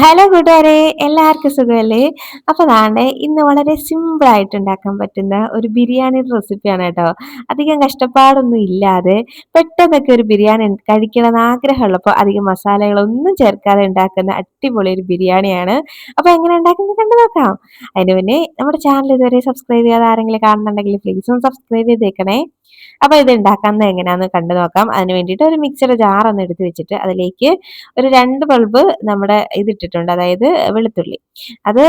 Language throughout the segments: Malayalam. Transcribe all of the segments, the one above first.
ഹലോ കൂട്ടുകാരെ, എല്ലാവർക്കും സുഖമല്ലേ? അപ്പോൾ ദാണ്ടെ ഇന്ന് വളരെ സിമ്പിൾ ആയിട്ട് ഉണ്ടാക്കാൻ പറ്റുന്ന ഒരു ബിരിയാണിയുടെ റെസിപ്പിയാണ് കേട്ടോ. അധികം കഷ്ടപ്പാടൊന്നും ഇല്ലാതെ പെട്ടെന്നൊക്കെ ഒരു ബിരിയാണി കഴിക്കണമെന്ന് ആഗ്രഹമുള്ളപ്പോൾ അധികം മസാലകളൊന്നും ചേർക്കാതെ ഉണ്ടാക്കുന്ന അടിപൊളി ഒരു ബിരിയാണിയാണ്. അപ്പോൾ എങ്ങനെ ഉണ്ടാക്കുന്നത് കണ്ടു നോക്കാം. അതിന് മുന്നേ നമ്മുടെ ചാനൽ ഇതുവരെ സബ്സ്ക്രൈബ് ചെയ്യാതെ ആരെങ്കിലും കാണുന്നുണ്ടെങ്കിൽ പ്ലീസ് ഒന്ന് സബ്സ്ക്രൈബ് ചെയ്തേക്കണേ. അപ്പോൾ ഇത് ഉണ്ടാക്കുന്നത് എങ്ങനെയാണെന്ന് കണ്ടു നോക്കാം. അതിന് വേണ്ടിയിട്ട് ഒരു മിക്സിയുടെ ജാർ ഒന്ന് എടുത്ത് വെച്ചിട്ട് അതിലേക്ക് ഒരു 2 ബൾബ് നമ്മുടെ ഇതിട്ടിട്ടുണ്ട്. അതായത് വെളുത്തുള്ളി. അത്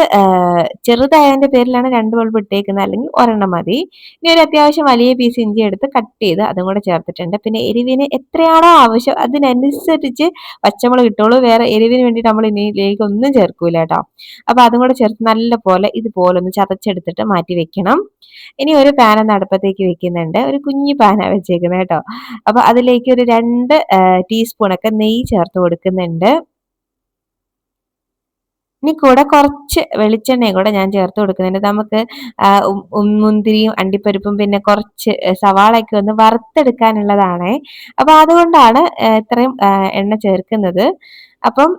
ചെറുതായതിന്റെ പേരിലാണ് 2 ബൾബ് ഇട്ടേക്കുന്നത്. അല്ലെങ്കിൽ ഒരെണ്ണം മതി. ഇനി ഒരു അത്യാവശ്യം വലിയ പീസ് ഇഞ്ചി എടുത്ത് കട്ട് ചെയ്ത് അതും കൂടെ ചേർത്തിട്ടുണ്ട്. പിന്നെ എരിവിന് എത്രയാണോ ആവശ്യം അതിനനുസരിച്ച് പച്ചമുളക് ഇട്ടോളൂ. വേറെ എരിവിന് വേണ്ടിയിട്ട് നമ്മൾ ഇതിലേക്ക് ഒന്നും ചേർക്കൂല കേട്ടോ. അപ്പൊ അതും കൂടെ ചേർത്ത് നല്ലപോലെ ഇതുപോലെ ഒന്ന് ചതച്ചെടുത്തിട്ട് മാറ്റി വെക്കണം. ഇനി ഒരു പാൻ ഒന്ന് അടുപ്പത്തേക്ക് വെക്കുന്നുണ്ട്. ഒരു കുഞ്ഞു പാനാണ് വെച്ചേക്കുന്നത് കേട്ടോ. അപ്പൊ അതിലേക്ക് ഒരു 2 ടീസ്പൂണൊക്കെ നെയ്യ് ചേർത്ത് കൊടുക്കുന്നുണ്ട്. ഇനി കൂടെ കുറച്ച് വെളിച്ചെണ്ണയും കൂടെ ഞാൻ ചേർത്ത് കൊടുക്കുന്നുണ്ട്. നമുക്ക് മുന്തിരിയും അണ്ടിപ്പരിപ്പും പിന്നെ കുറച്ച് സവാളയൊക്കെ ഒന്ന് വറുത്തെടുക്കാനുള്ളതാണ്. അപ്പൊ അതുകൊണ്ടാണ് ഇത്രയും എണ്ണ ചേർക്കുന്നത്. അപ്പം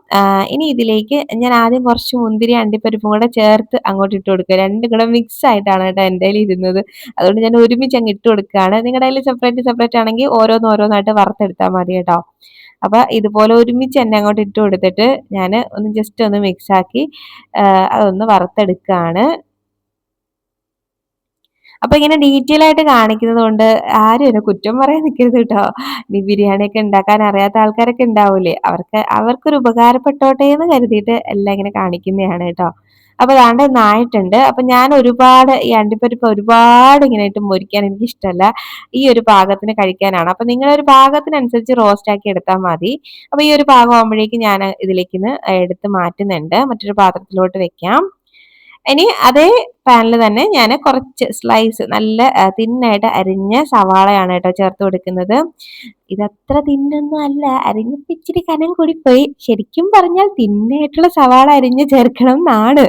ഇനി ഇതിലേക്ക് ഞാൻ ആദ്യം കുറച്ച് മുന്തിരി അണ്ടിപ്പരിപ്പും കൂടെ ചേർത്ത് അങ്ങോട്ട് ഇട്ട് കൊടുക്കുക. രണ്ടും കൂടെ മിക്സ് ആയിട്ടാണ് കേട്ടോ എൻ്റെ കയ്യിൽ ഇരുന്നത്. അതുകൊണ്ട് ഞാൻ ഒരുമിച്ച് അങ്ങ് ഇട്ട് കൊടുക്കുകയാണ്. നിങ്ങളുടെ കയ്യിൽ സെപ്പറേറ്റ് സെപ്പറേറ്റ് ആണെങ്കിൽ ഓരോന്നോരോന്നായിട്ട് വറുത്തെടുത്താൽ മതി കേട്ടോ. അപ്പൊ ഇതുപോലെ ഒരുമിച്ച് തന്നെ അങ്ങോട്ട് ഇട്ട് കൊടുത്തിട്ട് ഞാൻ ഒന്ന് ജസ്റ്റ് ഒന്ന് മിക്സ് ആക്കി അതൊന്ന് വറുത്തെടുക്കുകയാണ്. അപ്പൊ ഇങ്ങനെ ഡീറ്റെയിൽ ആയിട്ട് കാണിക്കുന്നത് കൊണ്ട് ആരും എന്നെ കുറ്റം പറയാൻ നിൽക്കരുത് കേട്ടോ. ഈ ബിരിയാണിയൊക്കെ ഉണ്ടാക്കാൻ അറിയാത്ത ആൾക്കാരൊക്കെ ഉണ്ടാവൂലേ, അവർക്കൊരു ഉപകാരപ്പെട്ടോട്ടെ എന്ന് കരുതിയിട്ട് എല്ലാം ഇങ്ങനെ കാണിക്കുന്നതാണ് കേട്ടോ. അപ്പൊ ദാണ്ട് ഒന്നായിട്ടുണ്ട്. അപ്പൊ ഞാൻ ഒരുപാട് ഈ അണ്ടിപ്പരിപ്പ് ഒരുപാട് ഇങ്ങനെ ഇട്ട് മൊരിക്കാൻ എനിക്ക് ഇഷ്ടമല്ല. ഈ ഒരു പാകത്തിന് കഴിക്കാനാണ്. അപ്പൊ നിങ്ങളൊരു പാകത്തിനനുസരിച്ച് റോസ്റ്റ് ആക്കി എടുത്താൽ മതി. അപ്പൊ ഈ ഒരു പാകം ആകുമ്പോഴേക്കും ഞാൻ ഇതിലേക്ക് എടുത്ത് മാറ്റുന്നുണ്ട്. മറ്റൊരു പാത്രത്തിലോട്ട് വെക്കാം. ഇനി അതേ പാനിൽ തന്നെ ഞാൻ കുറച്ച് സ്ലൈസ് നല്ല തിന്നായിട്ട് അരിഞ്ഞ സവാളയാണ് കേട്ടോ ചേർത്ത് കൊടുക്കുന്നത്. ഇതത്ര തിന്നൊന്നും അല്ല, അരിഞ്ഞപ്പോ ഇച്ചിരി കനം കൂടിപ്പോയി. ശരിക്കും പറഞ്ഞാൽ തിന്നായിട്ടുള്ള സവാള അരിഞ്ഞ് ചേർക്കണം എന്നാണ്.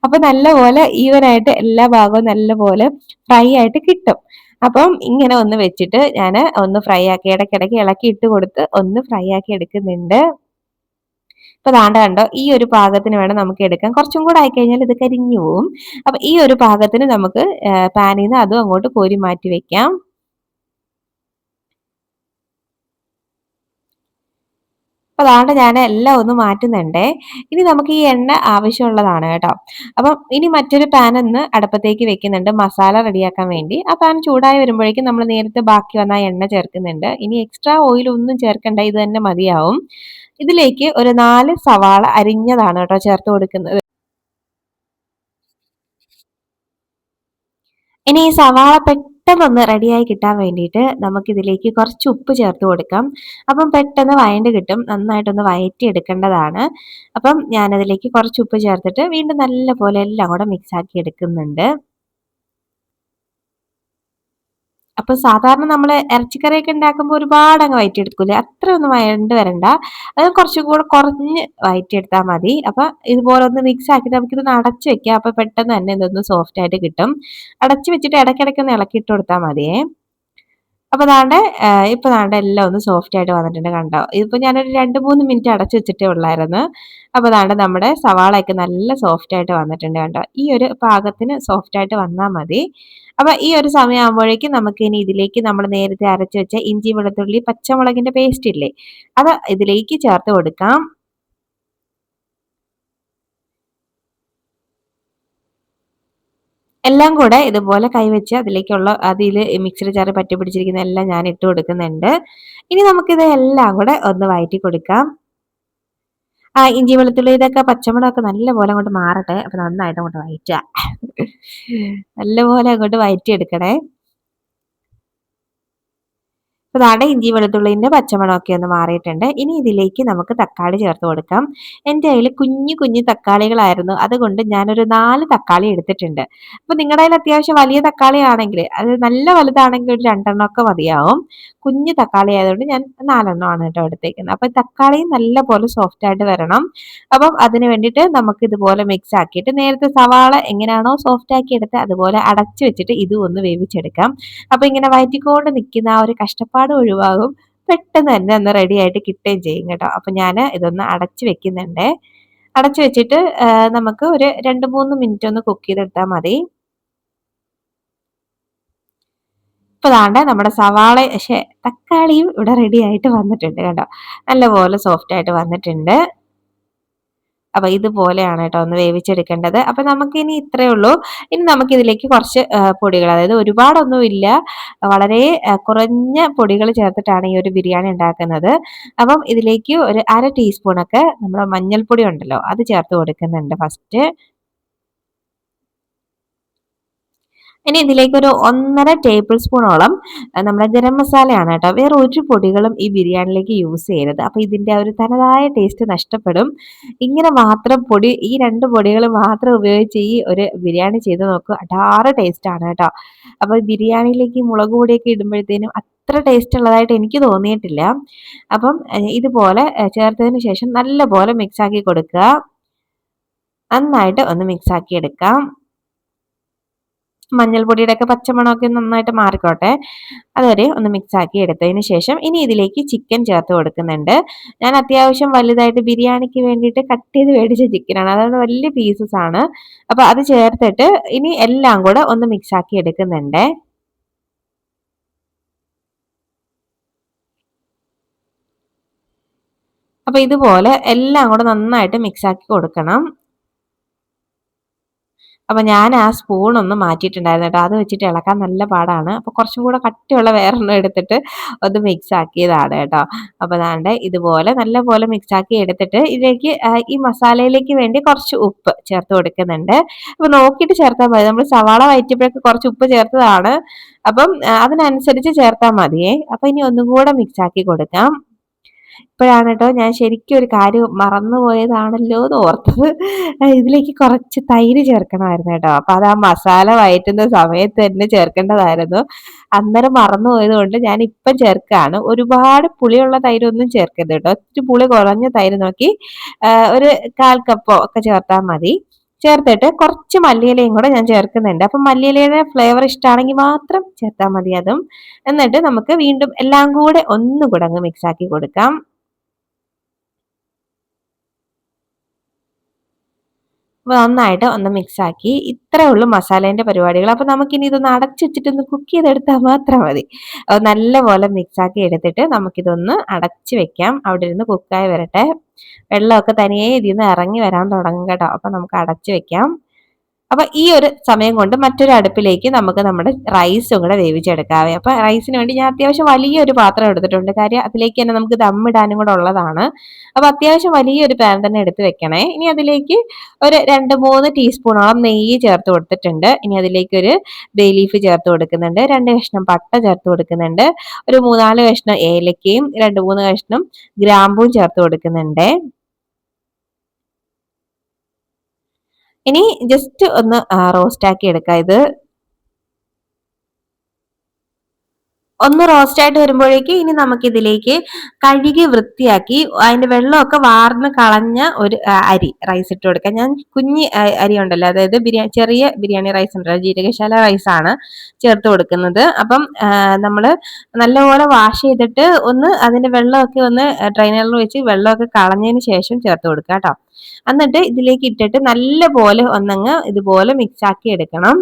അപ്പൊ നല്ലപോലെ ഈവനായിട്ട് എല്ലാ ഭാഗവും നല്ലപോലെ ഫ്രൈ ആയിട്ട് കിട്ടും. അപ്പം ഇങ്ങനെ ഒന്ന് വെച്ചിട്ട് ഞാൻ ഒന്ന് ഫ്രൈ ആക്കി ഇടയ്ക്കിടയ്ക്ക് ഇളക്കി ഇട്ട് കൊടുത്ത് ഒന്ന് ഫ്രൈ ആക്കി എടുക്കുന്നുണ്ട്. ഇപ്പൊ ദാണ്ട കണ്ടോ, ഈ ഒരു പാകത്തിന് വേണം നമുക്ക് എടുക്കാൻ. കുറച്ചും കൂടെ ആയിക്കഴിഞ്ഞാൽ ഇത് കരിഞ്ഞു പോവും. അപ്പൊ ഈ ഒരു പാകത്തിന് നമുക്ക് പാനിൽ നിന്ന് അതും അങ്ങോട്ട് കോരി മാറ്റി വെക്കാം. അപ്പൊ അതാണ്ട് ഞാൻ എല്ലാം ഒന്ന് മാറ്റുന്നുണ്ടേ. ഇനി നമുക്ക് ഈ എണ്ണ ആവശ്യമുള്ളതാണ് കേട്ടോ. അപ്പം ഇനി മറ്റൊരു പാൻ ഒന്ന് അടുപ്പത്തേക്ക് വെക്കുന്നുണ്ട് മസാല റെഡിയാക്കാൻ വേണ്ടി. ആ പാൻ ചൂടായി വരുമ്പോഴേക്കും നമ്മൾ നേരത്തെ ബാക്കി വന്ന ആ എണ്ണ ചേർക്കുന്നുണ്ട്. ഇനി എക്സ്ട്രാ ഓയിൽ ഒന്നും ചേർക്കണ്ട, ഇത് തന്നെ മതിയാവും. ഇതിലേക്ക് ഒരു 4 സവാള അരിഞ്ഞതാണ് കേട്ടോ ചേർത്ത് കൊടുക്കുന്നത്. ഇനി ഈ സവാള പെട്ടെന്നൊന്ന് റെഡിയായി കിട്ടാൻ വേണ്ടിയിട്ട് നമുക്കിതിലേക്ക് കുറച്ച് ഉപ്പ് ചേർത്ത് കൊടുക്കാം. അപ്പം പെട്ടെന്ന് വഴണ്ട് കിട്ടും. നന്നായിട്ടൊന്ന് വഴറ്റി എടുക്കേണ്ടതാണ്. അപ്പം ഞാനതിലേക്ക് കുറച്ച് ഉപ്പ് ചേർത്തിട്ട് വീണ്ടും നല്ലപോലെ എല്ലാം കൂടെ മിക്സ് ആക്കി എടുക്കുന്നുണ്ട്. അപ്പൊ സാധാരണ നമ്മൾ ഇറച്ചിക്കറിയൊക്കെ ഉണ്ടാക്കുമ്പോൾ ഒരുപാട് അങ്ങ് വഴറ്റിയെടുക്കൂലേ, അത്രയൊന്നും വഴണ്ട് വരണ്ട. അത് കുറച്ചും കൂടെ കുറഞ്ഞ് വഴറ്റിയെടുത്താൽ മതി. അപ്പൊ ഇതുപോലെ ഒന്ന് മിക്സ് ആക്കിയിട്ട് നമുക്കിതൊന്ന് അടച്ചു വെക്കാം. അപ്പൊ പെട്ടെന്ന് തന്നെ ഇതൊന്ന് സോഫ്റ്റ് ആയിട്ട് കിട്ടും. അടച്ചു വെച്ചിട്ട് ഇടയ്ക്കിടയ്ക്ക് ഒന്ന് ഇളക്കി ഇട്ട് കൊടുത്താൽ മതിയേ. അപ്പൊ ദാണ്ടെ ഇപ്പൊ ദാണ്ടെ എല്ലാം ഒന്ന് സോഫ്റ്റ് ആയിട്ട് വന്നിട്ടുണ്ട് കണ്ടോ. ഇതിപ്പോ ഞാനൊരു 2-3 മിനിറ്റ് അടച്ചു വെച്ചിട്ടേ ഉള്ളായിരുന്നു. അപ്പൊ ദാണ്ടെ നമ്മുടെ സവാളയൊക്കെ നല്ല സോഫ്റ്റ് ആയിട്ട് വന്നിട്ടുണ്ട് കണ്ടോ. ഈ ഒരു പാകത്തിന് സോഫ്റ്റ് ആയിട്ട് വന്നാൽ മതി. അപ്പൊ ഈ ഒരു സമയം ആകുമ്പോഴേക്കും നമുക്ക് ഇനി ഇതിലേക്ക് നമ്മൾ നേരത്തെ അരച്ചു വെച്ച ഇഞ്ചി വെളുത്തുള്ളി പച്ചമുളകിന്റെ പേസ്റ്റ് ഇല്ലേ, അത് ഇതിലേക്ക് ചേർത്ത് കൊടുക്കാം. എല്ലാം കൂടെ ഇതുപോലെ കൈവച്ച് അതിൽ മിക്സിയുടെ ജാറിൽ പറ്റി പിടിച്ചിരിക്കുന്ന എല്ലാം ഞാൻ ഇട്ട് കൊടുക്കുന്നുണ്ട്. ഇനി നമുക്കിത് എല്ലാം കൂടെ ഒന്ന് വഴറ്റി കൊടുക്കാം. ഇഞ്ചി വെളുത്തുള്ളി ഇതൊക്കെ പച്ചമുളകൊക്കെ നല്ലപോലെ അങ്ങോട്ട് മാറട്ടെ. അപ്പൊ നന്നായിട്ട് അങ്ങോട്ട് വഴറ്റുക. നല്ലപോലെ അങ്ങോട്ട് വഴറ്റിയെടുക്കണേ. അപ്പൊ ദാണ്ടെ ഇഞ്ചി വെളുത്തുള്ളിന്റെ പച്ചമണമൊക്കെ ഒന്ന് മാറിയിട്ടുണ്ട്. ഇനി ഇതിലേക്ക് നമുക്ക് തക്കാളി ചേർത്ത് കൊടുക്കാം. എൻ്റെ കയ്യിൽ കുഞ്ഞു കുഞ്ഞു തക്കാളികളായിരുന്നു. അതുകൊണ്ട് ഞാനൊരു 4 തക്കാളി എടുത്തിട്ടുണ്ട്. അപ്പൊ നിങ്ങളുടെ കയ്യിൽ അത്യാവശ്യം വലിയ തക്കാളി ആണെങ്കിൽ, അത് നല്ല വലുതാണെങ്കിൽ ഒരു 2 ഒക്കെ മതിയാവും. കുഞ്ഞു തക്കാളി ആയതുകൊണ്ട് ഞാൻ 4 ആണ് കേട്ടോ എടുത്തേക്കുന്നത്. അപ്പൊ തക്കാളി നല്ലപോലെ സോഫ്റ്റ് ആയിട്ട് വരണം. അപ്പം അതിന് വേണ്ടിയിട്ട് നമുക്ക് ഇതുപോലെ മിക്സ് ആക്കിയിട്ട് നേരത്തെ സവാള എങ്ങനെയാണോ സോഫ്റ്റ് ആക്കി എടുത്ത് അതുപോലെ അടച്ചു വെച്ചിട്ട് ഇതും ഒന്ന് വേവിച്ചെടുക്കാം. അപ്പൊ ഇങ്ങനെ വയറ്റിക്കൊണ്ട് നിൽക്കുന്ന ആ ഒരു കഷ്ടപ്പാട് ഒഴിവാകും. പെട്ടെന്ന് തന്നെ ഒന്ന് റെഡി ആയിട്ട് കിട്ടുകയും ചെയ്യും കേട്ടോ. അപ്പൊ ഞാൻ ഇതൊന്ന് അടച്ചു വെക്കുന്നുണ്ട്. അടച്ചു വെച്ചിട്ട് നമുക്ക് ഒരു 2-3 മിനിറ്റ് ഒന്ന് കുക്ക് ചെയ്തെടുത്താൽ മതി. ഇപ്പൊ ദാണ്ടെ നമ്മുടെ സവാള തക്കാളിയും ഇവിടെ റെഡി ആയിട്ട് വന്നിട്ടുണ്ട് കേട്ടോ. നല്ലപോലെ സോഫ്റ്റ് ആയിട്ട് വന്നിട്ടുണ്ട്. അപ്പൊ ഇതുപോലെയാണ് കേട്ടോ ഒന്ന് വേവിച്ചെടുക്കേണ്ടത്. അപ്പൊ നമുക്ക് ഇനി ഇത്രയേ ഉള്ളൂ. ഇനി നമുക്ക് ഇതിലേക്ക് കുറച്ച് പൊടികൾ, അതായത് ഒരുപാടൊന്നും ഇല്ല, വളരെ കുറഞ്ഞ പൊടികൾ ചേർത്തിട്ടാണ് ഈ ഒരു ബിരിയാണി ഉണ്ടാക്കുന്നത്. അപ്പം ഇതിലേക്ക് ഒരു 1/2 ടീസ്പൂണൊക്കെ നമ്മുടെ മഞ്ഞൾപ്പൊടി ഉണ്ടല്ലോ അത് ചേർത്ത് കൊടുക്കുന്നുണ്ട് ഫസ്റ്റ്. ഇനി ഇതിലേക്ക് ഒരു 1.5 ടേബിൾ സ്പൂണോളം നമ്മുടെ ഗരം മസാലയാണ് കേട്ടോ. വേറെ ഒരു പൊടികളും ഈ ബിരിയാണിയിലേക്ക് യൂസ് ചെയ്യരുത്. അപ്പൊ ഇതിന്റെ ഒരു തനതായ ടേസ്റ്റ് നഷ്ടപ്പെടും. ഇങ്ങനെ മാത്രം ഈ 2 പൊടികൾ മാത്രം ഉപയോഗിച്ച് ഈ ഒരു ബിരിയാണി ചെയ്ത് നോക്കൂ, അടാറ് ടേസ്റ്റ് ആണ് കേട്ടോ. അപ്പൊ ബിരിയാണിയിലേക്ക് മുളക് പൊടിയൊക്കെ ഇടുമ്പോഴത്തേനും അത്ര ടേസ്റ്റ് ഉള്ളതായിട്ട് എനിക്ക് തോന്നിയിട്ടില്ല. അപ്പം ഇതുപോലെ ചേർത്തതിന് ശേഷം നല്ലപോലെ മിക്സ് ആക്കി കൊടുക്കുക. നന്നായിട്ട് ഒന്ന് മിക്സ് ആക്കി എടുക്കാം. മഞ്ഞൾപ്പൊടിയുടെ ഒക്കെ പച്ചമണമൊക്കെ നന്നായിട്ട് മാറിക്കോട്ടെ. അതുവരെ ഒന്ന് മിക്സ് ആക്കി എടുത്തതിന് ശേഷം ഇനി ഇതിലേക്ക് ചിക്കൻ ചേർത്ത് കൊടുക്കുന്നുണ്ട്. ഞാൻ അത്യാവശ്യം വലുതായിട്ട് ബിരിയാണിക്ക് വേണ്ടിയിട്ട് കട്ട് ചെയ്ത് മേടിച്ച ചിക്കനാണ്, അതുകൊണ്ട് വലിയ പീസസ് ആണ്. അപ്പൊ അത് ചേർത്തിട്ട് ഇനി എല്ലാം കൂടെ ഒന്ന് മിക്സ് ആക്കി എടുക്കുന്നുണ്ട്. അപ്പൊ ഇതുപോലെ എല്ലാം കൂടെ നന്നായിട്ട് മിക്സ് ആക്കി കൊടുക്കണം. അപ്പൊ ഞാൻ ആ സ്പൂൺ ഒന്ന് മാറ്റിയിട്ടുണ്ടായിരുന്നു കേട്ടോ. അത് വെച്ചിട്ട് ഇളക്കാൻ നല്ല പാടാണ്. അപ്പൊ കുറച്ചും കൂടെ കട്ടിയുള്ള വേറൊരെണ്ണം എടുത്തിട്ട് ഒന്ന് മിക്സ് ആക്കിയതാണ് കേട്ടോ. അപ്പൊ ദാണ്ടെ ഇതുപോലെ നല്ലപോലെ മിക്സ് ആക്കി എടുത്തിട്ട് ഇതിലേക്ക് ഈ മസാലയിലേക്ക് വേണ്ടി കുറച്ച് ഉപ്പ് ചേർത്ത് കൊടുക്കുന്നുണ്ട്. അപ്പൊ നോക്കിയിട്ട് ചേർത്താൽ മതി. നമ്മൾ സവാള വഴറ്റിയപ്പോഴൊക്കെ കുറച്ച് ഉപ്പ് ചേർത്തതാണ്. അപ്പം അതിനനുസരിച്ച് ചേർത്താൽ മതിയേ. അപ്പൊ ഇനി ഒന്നും കൂടെ മിക്സ് ആക്കി കൊടുക്കാം. ഇപ്പോഴാണ് കേട്ടോ ഞാൻ ശരിക്കും ഒരു കാര്യം മറന്നുപോയതാണല്ലോ എന്ന് ഓർത്തത്. ഇതിലേക്ക് കുറച്ച് തൈര് ചേർക്കണമായിരുന്നു കേട്ടോ. അപ്പൊ അത് ആ മസാല വഴറ്റുന്ന സമയത്ത് തന്നെ ചേർക്കേണ്ടതായിരുന്നു. അന്നേരം മറന്നുപോയത് കൊണ്ട് ഞാൻ ഇപ്പം ചേർക്കാണ്. ഒരുപാട് പുളിയുള്ള തൈരൊന്നും ചേർക്കരുത് കേട്ടോ. ഇത്തിരി പുളി കുറഞ്ഞ തൈര് നോക്കി ഒരു 1/4 കപ്പോ ഒക്കെ ചേർത്താൽ മതി. ചേർത്തിട്ട് കുറച്ച് മല്ലിയിലയും കൂടെ ഞാൻ ചേർക്കുന്നുണ്ട്. അപ്പൊ മല്ലിയിലയുടെ ഫ്ലേവർ ഇഷ്ടമാണെങ്കിൽ മാത്രം ചേർത്താൽ മതി അതും. എന്നിട്ട് നമുക്ക് വീണ്ടും എല്ലാം കൂടെ ഒന്നുകൂടെ അങ്ങ് മിക്സ് ആക്കി കൊടുക്കാം. അപ്പൊ നന്നായിട്ട് ഒന്ന് മിക്സ് ആക്കി. ഇത്രേ ഉള്ളൂ മസാലേന്റെ പരിപാടികൾ. അപ്പൊ നമുക്കിനി ഇതൊന്ന് അടച്ചുവെച്ചിട്ടൊന്ന് കുക്ക് ചെയ്തെടുത്താൽ മാത്രം മതി. നല്ലപോലെ മിക്സ് ആക്കി എടുത്തിട്ട് നമുക്കിതൊന്ന് അടച്ചു വെക്കാം. അവിടെ ഇരുന്ന് കുക്കായി വരട്ടെ. വെള്ളമൊക്കെ തനിയെ ഇതിന്ന് ഇറങ്ങി വരാൻ തുടങ്ങും കേട്ടോ. അപ്പൊ നമുക്ക് അടച്ചു വെക്കാം. അപ്പൊ ഈ ഒരു സമയം കൊണ്ട് മറ്റൊരു അടുപ്പിലേക്ക് നമുക്ക് നമ്മുടെ റൈസും കൂടെ വേവിച്ചെടുക്കാവേ. അപ്പൊ റൈസിന് വേണ്ടി ഞാൻ അത്യാവശ്യം വലിയൊരു പാത്രം എടുത്തിട്ടുണ്ട്. കാര്യം അതിലേക്ക് തന്നെ നമുക്ക് ദമ്മിടാനും കൂടെ ഉള്ളതാണ്. അപ്പൊ അത്യാവശ്യം വലിയൊരു പാൻ തന്നെ എടുത്ത് വെക്കണേ. ഇനി അതിലേക്ക് ഒരു 2-3 ടീസ്പൂണോളം നെയ്യ് ചേർത്ത് കൊടുത്തിട്ടുണ്ട്. ഇനി അതിലേക്ക് ഒരു ബേ ലീഫ് ചേർത്ത് കൊടുക്കുന്നുണ്ട്. 2 കഷ്ണം പട്ട ചേർത്ത് കൊടുക്കുന്നുണ്ട്. ഒരു 3-4 കഷ്ണം ഏലക്കയും 2-3 കഷ്ണം ഗ്രാമ്പൂവും ചേർത്ത് കൊടുക്കുന്നുണ്ട്. ഇനി ജസ്റ്റ് ഒന്ന് റോസ്റ്റ് ആക്കി എടുക്കാം ഇത്. ഒന്ന് റോസ്റ്റ് ആയിട്ട് വരുമ്പോഴേക്ക് ഇനി നമുക്ക് ഇതിലേക്ക് കഴുകി വൃത്തിയാക്കി അതിന്റെ വെള്ളമൊക്കെ വാർന്ന് കളഞ്ഞ ഒരു റൈസ് ഇട്ട് കൊടുക്കാം. ഞാൻ കുഞ്ഞി അരി ഉണ്ടല്ലോ, അതായത് ചെറിയ ബിരിയാണി റൈസ് ഉണ്ടല്ലോ, ജീരകശാല റൈസ് ആണ് ചേർത്ത് കൊടുക്കുന്നത്. അപ്പം നമ്മൾ നല്ലപോലെ വാഷ് ചെയ്തിട്ട് ഒന്ന് അതിന്റെ വെള്ളമൊക്കെ ഒന്ന് ഡ്രൈനറിൽ വെച്ച് വെള്ളമൊക്കെ കളഞ്ഞതിന് ശേഷം ചേർത്ത് കൊടുക്കുക കേട്ടോ. എന്നിട്ട് ഇതിലേക്ക് ഇട്ടിട്ട് നല്ലപോലെ ഒന്നങ്ങ് ഇതുപോലെ മിക്സ് ആക്കി എടുക്കണം.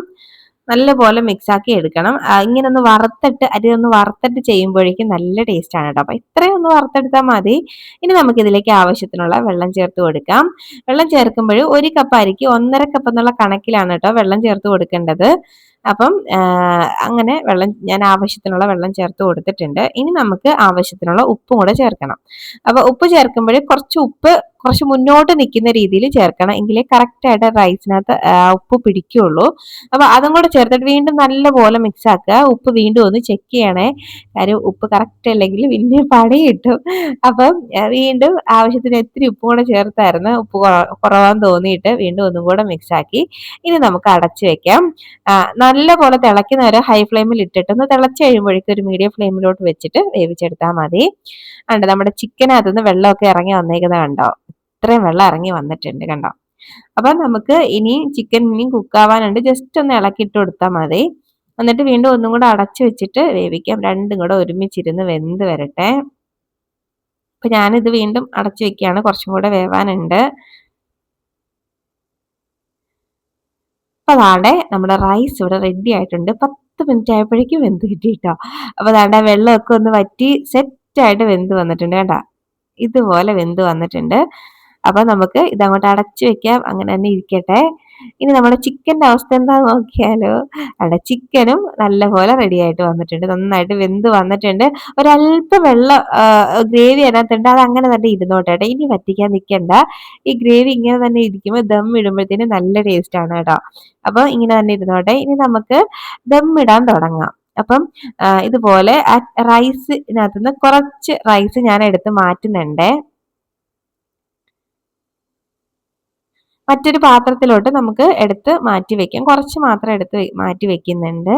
നല്ലപോലെ മിക്സ് ആക്കി എടുക്കണം. ഇങ്ങനെ ഒന്ന് വറുത്തിട്ട് അരി ഒന്ന് വറുത്തിട്ട് ചെയ്യുമ്പോഴേക്കും നല്ല ടേസ്റ്റ് ആണ് കേട്ടോ. അപ്പൊ ഇത്രയും ഒന്ന് വറുത്തെടുത്താൽ മതി. ഇനി നമുക്ക് ഇതിലേക്ക് ആവശ്യത്തിനുള്ള വെള്ളം ചേർത്ത് കൊടുക്കാം. വെള്ളം ചേർക്കുമ്പോൾ 1 കപ്പ് അരിക്ക് 1.5 കപ്പ് എന്നുള്ള കണക്കിലാണ് കേട്ടോ വെള്ളം ചേർത്ത് കൊടുക്കേണ്ടത്. അപ്പം അങ്ങനെ ഞാൻ ആവശ്യത്തിനുള്ള വെള്ളം ചേർത്ത് കൊടുത്തിട്ടുണ്ട്. ഇനി നമുക്ക് ആവശ്യത്തിനുള്ള ഉപ്പും കൂടെ ചേർക്കണം. അപ്പൊ ഉപ്പ് ചേർക്കുമ്പോൾ കുറച്ച് മുന്നോട്ട് നിൽക്കുന്ന രീതിയിൽ ചേർക്കണം, എങ്കിലേ കറക്റ്റ് ആയിട്ട് റൈസിനകത്ത് ഉപ്പ് പിടിക്കുള്ളൂ. അപ്പൊ അതും കൂടെ ചേർത്തിട്ട് വീണ്ടും നല്ലപോലെ മിക്സ് ആക്കുക. ഉപ്പ് വീണ്ടും ഒന്ന് ചെക്ക് ചെയ്യണേ, കാര്യം ഉപ്പ് കറക്റ്റ് അല്ലെങ്കിൽ പിന്നെ പണി കിട്ടും. അപ്പം വീണ്ടും ആവശ്യത്തിന് ഇത്തിരി ഉപ്പ് കൂടെ ചേർത്തായിരുന്നു. ഉപ്പ് കുറവാന്ന് തോന്നിയിട്ട് വീണ്ടും ഒന്നും കൂടെ മിക്സ് ആക്കി. ഇനി നമുക്ക് അടച്ചു വെക്കാം. നല്ലപോലെ തിളയ്ക്കുന്ന ഒരു ഹൈ ഫ്ലെയിമിൽ ഇട്ടിട്ട് ഒന്ന് തിളച്ച് കഴിയുമ്പോഴേക്കും ഒരു മീഡിയം ഫ്ലെയിമിലോട്ട് വെച്ചിട്ട് വേവിച്ചെടുത്താൽ മതി. കണ്ടോ നമ്മുടെ ചിക്കനകത്തുനിന്ന് വെള്ളമൊക്കെ ഇറങ്ങി വന്നേക്കുന്നത് കണ്ടോ? ഇത്രയും വെള്ളം ഇറങ്ങി വന്നിട്ടുണ്ട് കണ്ടോ. അപ്പൊ നമുക്ക് ഇനിയും കുക്കാവാനുണ്ട്. ജസ്റ്റ് ഒന്ന് ഇളക്കിയിട്ട് കൊടുത്താൽ മതി. എന്നിട്ട് വീണ്ടും ഒന്നും കൂടെ അടച്ചു വെച്ചിട്ട് വേവിക്കാം. രണ്ടും കൂടെ ഒരുമിച്ചിരുന്ന് വെന്ത് വരട്ടെ. അപ്പൊ ഞാനിത് വീണ്ടും അടച്ചു വെക്കുകയാണ്, കുറച്ചും കൂടെ വേവാനുണ്ട്. താണ്ടെ നമ്മുടെ റൈസ് ഇവിടെ റെഡി ആയിട്ടുണ്ട്. 10 മിനിറ്റ് ആയപ്പോഴേക്കും വെന്ത് കിട്ടി ട്ടോ. അപ്പൊ താണ്ടെ വെള്ളമൊക്കെ ഒന്ന് വറ്റി സെറ്റ് ആയിട്ട് വെന്ത് വന്നിട്ടുണ്ട് കേട്ടോ. ഇതുപോലെ വെന്ത് വന്നിട്ടുണ്ട്. അപ്പൊ നമുക്ക് ഇതങ്ങോട്ട് അടച്ചു വെക്കാം. അങ്ങനെ തന്നെ ഇരിക്കട്ടെ. ഇനി നമ്മുടെ ചിക്കന്റെ അവസ്ഥ എന്താന്ന് നോക്കിയാലോ. അവിടെ ചിക്കനും നല്ലപോലെ റെഡി ആയിട്ട് വന്നിട്ടുണ്ട്. നന്നായിട്ട് വെന്ത് വന്നിട്ടുണ്ട്. ഒരല്പം വെള്ളം ഗ്രേവി അതിനകത്തുണ്ട്. അത് അങ്ങനെ തന്നെ ഇരുന്നോട്ടെ കേട്ടോ. ഇനി വറ്റിക്കാൻ നിൽക്കണ്ട. ഈ ഗ്രേവി ഇങ്ങനെ തന്നെ ഇരിക്കുമ്പോൾ ദം ഇടുമ്പോഴത്തേന് നല്ല ടേസ്റ്റ് ആണ് കേട്ടോ. അപ്പൊ ഇങ്ങനെ തന്നെ ഇരുന്നോട്ടെ. ഇനി നമുക്ക് ദം ഇടാൻ തുടങ്ങാം. അപ്പം ഇതുപോലെ റൈസിനകത്തുനിന്ന് കുറച്ച് റൈസ് ഞാൻ എടുത്ത് മാറ്റുന്നുണ്ട്. മറ്റൊരു പാത്രത്തിലോട്ട് നമുക്ക് എടുത്ത് മാറ്റി വെക്കാം. കുറച്ച് മാത്രം എടുത്ത് മാറ്റി വെക്കുന്നുണ്ട്.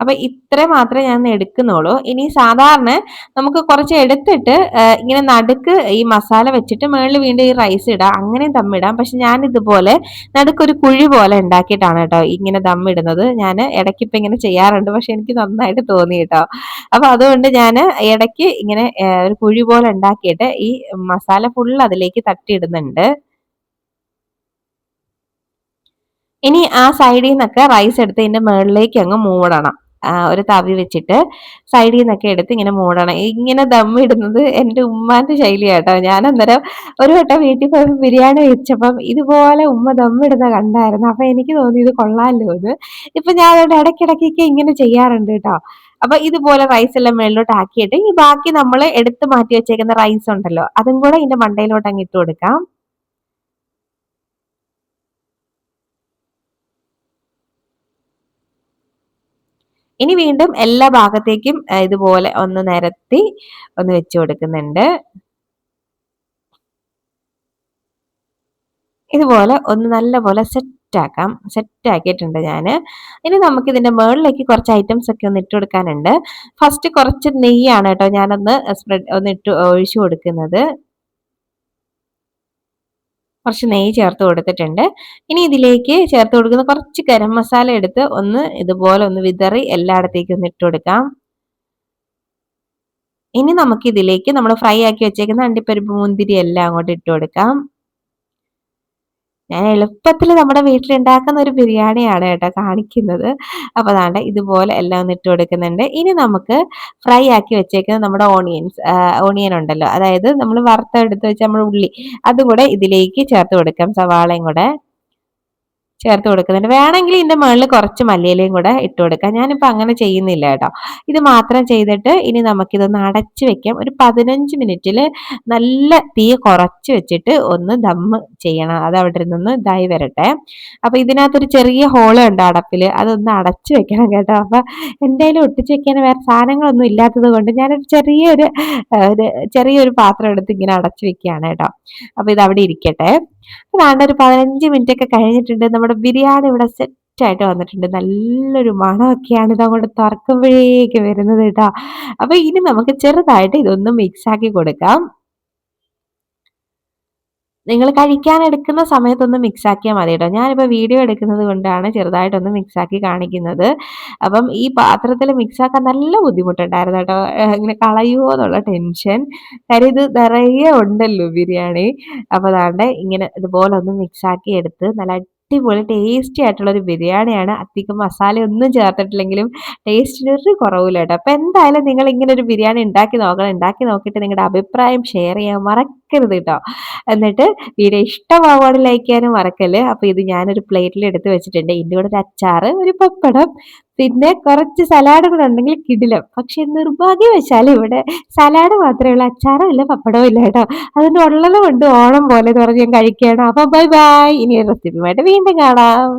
അപ്പൊ ഇത്ര മാത്രമേ ഞാൻ എടുക്കുന്നുള്ളൂ. ഇനി സാധാരണ നമുക്ക് കുറച്ച് എടുത്തിട്ട് ഇങ്ങനെ നടുക്ക് ഈ മസാല വെച്ചിട്ട് മുകളിൽ വീണ്ടും ഈ റൈസ് ഇടാം, അങ്ങനെയും ദമ്മിടാം. പക്ഷെ ഞാൻ ഇതുപോലെ നടുക്കൊരു കുഴി പോലെ ഉണ്ടാക്കിയിട്ടാണ് കേട്ടോ ഇങ്ങനെ ദമ്മിടുന്നത്. ഞാൻ ഇടയ്ക്ക് ഇപ്പൊ ഇങ്ങനെ ചെയ്യാറുണ്ട്, പക്ഷെ എനിക്ക് നന്നായിട്ട് തോന്നി കേട്ടോ. അപ്പൊ അതുകൊണ്ട് ഞാൻ ഇടയ്ക്ക് ഇങ്ങനെ ഒരു കുഴി പോലെ ഉണ്ടാക്കിയിട്ട് ഈ മസാല ഫുൾ അതിലേക്ക് തട്ടിയിടുന്നുണ്ട്. ഇനി ആ സൈഡിൽ നിന്നൊക്കെ റൈസ് എടുത്ത് ഇതിന്റെ മുകളിലേക്ക് അങ്ങ് മൂടണം. ഒരു തവി വെച്ചിട്ട് സൈഡിൽ നിന്നൊക്കെ എടുത്ത് ഇങ്ങനെ മൂടണം. ഇങ്ങനെ ദമ്മിടുന്നത് എൻ്റെ ഉമ്മാന്റെ ശൈലിയാട്ടോ. ഞാൻ അന്നേരം ഒരു വട്ടം വീട്ടിൽ പോയപ്പോൾ ബിരിയാണി വെച്ചപ്പം ഇതുപോലെ ഉമ്മ ദമ്മിടുന്ന കണ്ടായിരുന്നു. അപ്പൊ എനിക്ക് തോന്നി ഇത് കൊള്ളാമല്ലോ എന്ന്. ഇപ്പൊ ഞാൻ അതുകൊണ്ട് ഇടയ്ക്കിടയ്ക്കൊക്കെ ഇങ്ങനെ ചെയ്യാറുണ്ട് കേട്ടോ. അപ്പൊ ഇതുപോലെ റൈസ് എല്ലാം മേളിലോട്ട് ആക്കിയിട്ട് ഈ ബാക്കി നമ്മൾ എടുത്ത് മാറ്റി വെച്ചേക്കുന്ന റൈസ് ഉണ്ടല്ലോ, അതും കൂടെ ഇതിന്റെ മണ്ടയിലോട്ട് അങ്ങ് ഇട്ട് കൊടുക്കാം. ഇനി വീണ്ടും എല്ലാ ഭാഗത്തേക്കും ഇതുപോലെ ഒന്ന് നിരത്തി ഒന്ന് വെച്ച് കൊടുക്കുന്നുണ്ട്. ഇതുപോലെ ഒന്ന് നല്ലപോലെ സെറ്റാക്കാം. സെറ്റ് ആക്കിയിട്ടുണ്ട് ഞാൻ. ഇനി നമുക്ക് ഇതിന്റെ മുകളിലേക്ക് കുറച്ച് ഐറ്റംസ് ഒക്കെ ഒന്ന് ഇട്ട് കൊടുക്കാനുണ്ട്. ഫസ്റ്റ് കുറച്ച് നെയ്യാണ് കേട്ടോ ഞാനൊന്ന് ഒന്ന് ഒഴിച്ചു കൊടുക്കുന്നത്. കുറച്ച് നെയ്യ് ചേർത്ത് കൊടുത്തിട്ടുണ്ട്. ഇനി ഇതിലേക്ക് ചേർത്ത് കൊടുക്കുന്ന കുറച്ച് ഗരം മസാല എടുത്ത് ഒന്ന് ഇതുപോലെ ഒന്ന് വിതറി എല്ലായിടത്തേക്കും ഒന്ന് ഇട്ട് കൊടുക്കാം. ഇനി നമുക്ക് ഇതിലേക്ക് നമ്മൾ ഫ്രൈ ആക്കി വെച്ചേക്കുന്ന അണ്ടിപ്പരിപ്പ്, മുന്തിരി എല്ലാം അങ്ങോട്ട് ഇട്ട് കൊടുക്കാം. ഞാൻ എളുപ്പത്തിൽ നമ്മുടെ വീട്ടിലുണ്ടാക്കുന്ന ഒരു ബിരിയാണിയാണ് കേട്ടോ കാണിക്കുന്നത്. അപ്പോൾ ദാണ്ടെ ഇതുപോലെ എല്ലാം ഒന്ന് ഇട്ട് കൊടുക്കുന്നുണ്ട്. ഇനി നമുക്ക് ഫ്രൈ ആക്കി വെച്ചേക്കുന്ന നമ്മുടെ ഓണിയൻ ഉണ്ടല്ലോ, അതായത് നമ്മൾ വറുത്തെടുത്ത് വെച്ച നമ്മുടെ ഉള്ളി, അതും കൂടെ ഇതിലേക്ക് ചേർത്ത് കൊടുക്കാം. സവാളയും കൂടെ ചേർത്ത് കൊടുക്കുന്നുണ്ട്. വേണമെങ്കിൽ ഇതിന്റെ മുകളിൽ കുറച്ച് മല്ലിയിലയും കൂടെ ഇട്ട് കൊടുക്കാം. ഞാനിപ്പോൾ അങ്ങനെ ചെയ്യുന്നില്ല കേട്ടോ. ഇത് മാത്രം ചെയ്തിട്ട് ഇനി നമുക്കിതൊന്ന് അടച്ചു വെക്കാം. ഒരു 15 മിനിറ്റിൽ നല്ല തീ കുറച്ച് വെച്ചിട്ട് ഒന്ന് ദമ്മ് ചെയ്യണം. അത് അവിടെ നിന്ന് ഇതായി വരട്ടെ. അപ്പൊ ഇതിനകത്തൊരു ചെറിയ ഹോള് ഉണ്ട് അടപ്പിൽ, അതൊന്ന് അടച്ചു വെക്കണം കേട്ടോ. അപ്പൊ എൻ്റെ കയ്യിൽ ഒട്ടിച്ച് വെക്കാൻ വേറെ സാധനങ്ങളൊന്നും ഇല്ലാത്തത് കൊണ്ട് ഞാനൊരു ചെറിയൊരു പാത്രം എടുത്ത് ഇങ്ങനെ അടച്ചു വെക്കുകയാണ് കേട്ടോ. അപ്പൊ ഇത് അവിടെ ഇരിക്കട്ടെ. അതാണ്ട് ഒരു 15 മിനിറ്റ് ഒക്കെ കഴിഞ്ഞിട്ടുണ്ട്. നമ്മുടെ ബിരിയാണി ഇവിടെ സെറ്റ് ആയിട്ട് വന്നിട്ടുണ്ട്. നല്ലൊരു മണമൊക്കെയാണ് ഇത് അങ്ങോട്ട് തുറക്കുമ്പോഴേക്ക് വരുന്നത് കേട്ടോ. അപ്പൊ ഇനി നമുക്ക് ചെറുതായിട്ട് ഇതൊന്ന് മിക്സ് ആക്കി കൊടുക്കാം. നിങ്ങൾ കഴിക്കാൻ എടുക്കുന്ന സമയത്തൊന്ന് മിക്സ് ആക്കിയാൽ മതി കേട്ടോ. ഞാനിപ്പോൾ വീഡിയോ എടുക്കുന്നത് കൊണ്ടാണ് ചെറുതായിട്ടൊന്ന് മിക്സ് ആക്കി കാണിക്കുന്നത്. അപ്പം ഈ പാത്രത്തിൽ മിക്സ് ആക്കാൻ നല്ല ബുദ്ധിമുട്ടുണ്ടായിരുന്നു കേട്ടോ. ഇങ്ങനെ കളയുമോ എന്നുള്ള ടെൻഷൻ. കാര്യം ഇത് നിറയെ ഉണ്ടല്ലോ ബിരിയാണി. അപ്പോൾ അതാണ്ട് ഇങ്ങനെ ഇതുപോലെ ഒന്ന് മിക്സ് ആക്കി എടുത്ത് നല്ല അടിപൊളി ടേസ്റ്റി ആയിട്ടുള്ള ഒരു ബിരിയാണിയാണ്. അധികം മസാലയൊന്നും ചേർത്തിട്ടില്ലെങ്കിലും ടേസ്റ്റിന് ഒരു കുറവില്ല കേട്ടോ. അപ്പോൾ എന്തായാലും നിങ്ങൾ ഇങ്ങനെ ഒരു ബിരിയാണി ഉണ്ടാക്കി നോക്കണം. ഉണ്ടാക്കി നോക്കിയിട്ട് നിങ്ങളുടെ അഭിപ്രായം ഷെയർ ചെയ്യാൻ മറക്കരുത് കേട്ടോ. എന്നിട്ട് വീഡിയോ ഇഷ്ടമാവുകയാണെങ്കിൽ ലൈക്ക് ചെയ്യാനും മറക്കല്ല്. അപ്പൊ ഇത് ഞാനൊരു പ്ലേറ്റിൽ എടുത്ത് വെച്ചിട്ടുണ്ട്. ഇതിൻ്റെ കൂടെ ഒരു അച്ചാറ്, ഒരു പപ്പടം, പിന്നെ കുറച്ച് സലാഡ് കൂടെ ഉണ്ടെങ്കിൽ കിടിലം. പക്ഷെ നിർഭാഗ്യവശാൽ ഇവിടെ സലാഡ് മാത്രമേ ഉള്ളൂ, അച്ചാറും ഇല്ല, പപ്പടവും ഇല്ല കേട്ടോ. അതുകൊണ്ട് ഉള്ളത് കൊണ്ട് ഓണം പോലെ എന്ന് പറഞ്ഞ് ഞാൻ കഴിക്കുകയാണ്. അപ്പൊ ബൈ ബൈ. ഇനി ഒരു റെസിപ്പിയുമായിട്ട് വീണ്ടും കാണാം.